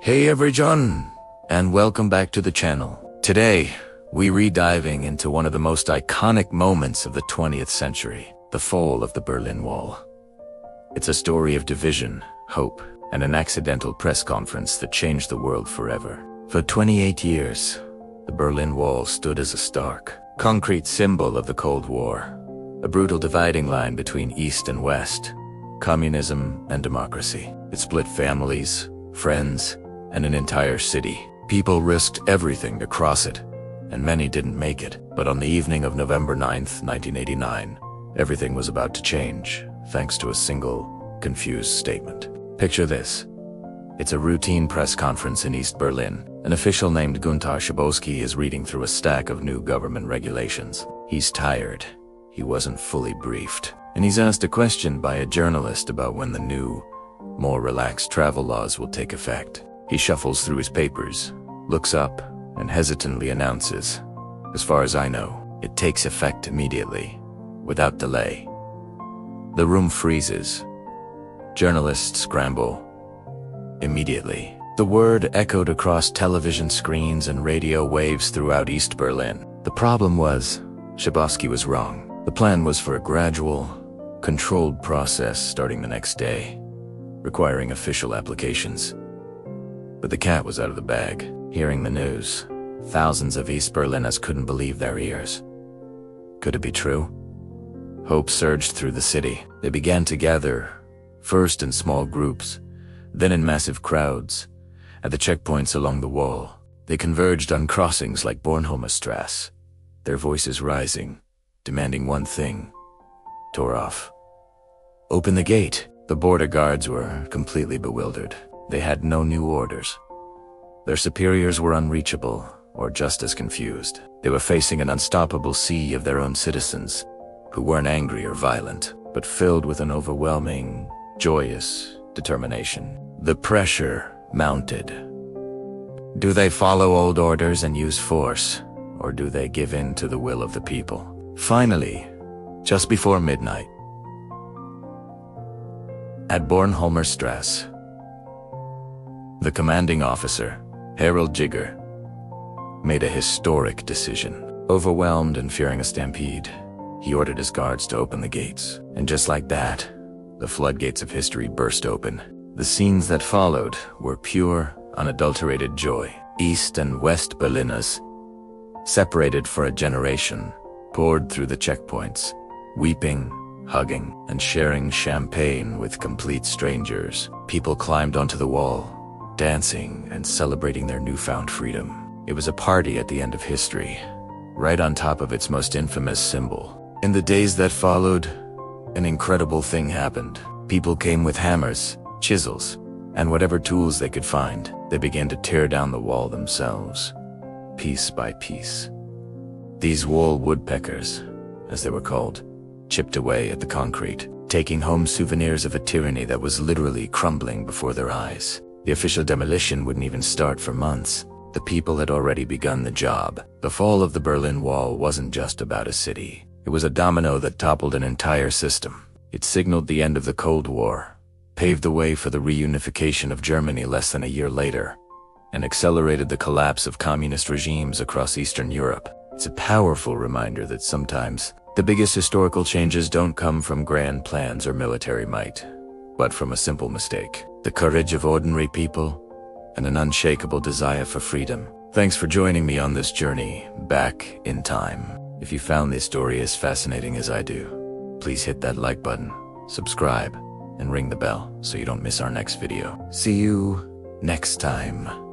Hey everyone, and welcome back to the channel. Today, we re-diving into one of the most iconic moments of the 20th century, the fall of the Berlin Wall. It's a story of division, hope, and an accidental press conference that changed the world forever. For 28 years, the Berlin Wall stood as a stark, concrete symbol of the Cold War, a brutal dividing line between East and West, communism and democracy. It split families, friends, and an entire city. People risked everything to cross it, and many didn't make it. But on the evening of November 9th, 1989, everything was about to change, thanks to a single, confused statement. Picture this. It's a routine press conference in East Berlin. An official named Günter Schabowski is reading through a stack of new government regulations. He's tired. He wasn't fully briefed. And he's asked a question by a journalist about when the new, more relaxed travel laws will take effect. He shuffles through his papers, looks up, and hesitantly announces, "As far as I know, it takes effect immediately, without delay." The room freezes. Journalists scramble. Immediately. The word echoed across television screens and radio waves throughout East Berlin. The problem was, Schabowski was wrong. The plan was for a gradual, controlled process starting the next day, requiring official applications. But the cat was out of the bag. Hearing the news, thousands of East Berliners couldn't believe their ears. Could it be true? Hope surged through the city. They began to gather, first in small groups, then in massive crowds, at the checkpoints along the wall. They converged on crossings like Bornholmer, their voices rising, demanding one thing: tore off. "Open the gate." The border guards were completely bewildered. They had no new orders. Their superiors were unreachable, or just as confused. They were facing an unstoppable sea of their own citizens, who weren't angry or violent, but filled with an overwhelming, joyous determination. The pressure mounted. Do they follow old orders and use force, or do they give in to the will of the people? Finally, just before midnight, at Bornholmer, the commanding officer, Harold Jigger, made a historic decision. Overwhelmed and fearing a stampede, he ordered his guards to open the gates. And just like that, the floodgates of history burst open. The scenes that followed were pure, unadulterated joy. East and West Berliners, separated for a generation, poured through the checkpoints, weeping, hugging, and sharing champagne with complete strangers. People climbed onto the wall, dancing and celebrating their newfound freedom. It was a party at the end of history, right on top of its most infamous symbol. In the days that followed, an incredible thing happened. People came with hammers, chisels, and whatever tools they could find. They began to tear down the wall themselves, piece by piece. These wall woodpeckers, as they were called, chipped away at the concrete, taking home souvenirs of a tyranny that was literally crumbling before their eyes. The official demolition wouldn't even start for months. The people had already begun the job. The fall of the Berlin Wall wasn't just about a city. It was a domino that toppled an entire system. It signaled the end of the Cold War, paved the way for the reunification of Germany less than a year later, and accelerated the collapse of communist regimes across Eastern Europe. It's a powerful reminder that sometimes the biggest historical changes don't come from grand plans or military might, but from a simple mistake. The courage of ordinary people, and an unshakable desire for freedom. Thanks for joining me on this journey back in time. If you found this story as fascinating as I do, please hit that like button, subscribe, and ring the bell so you don't miss our next video. See you next time.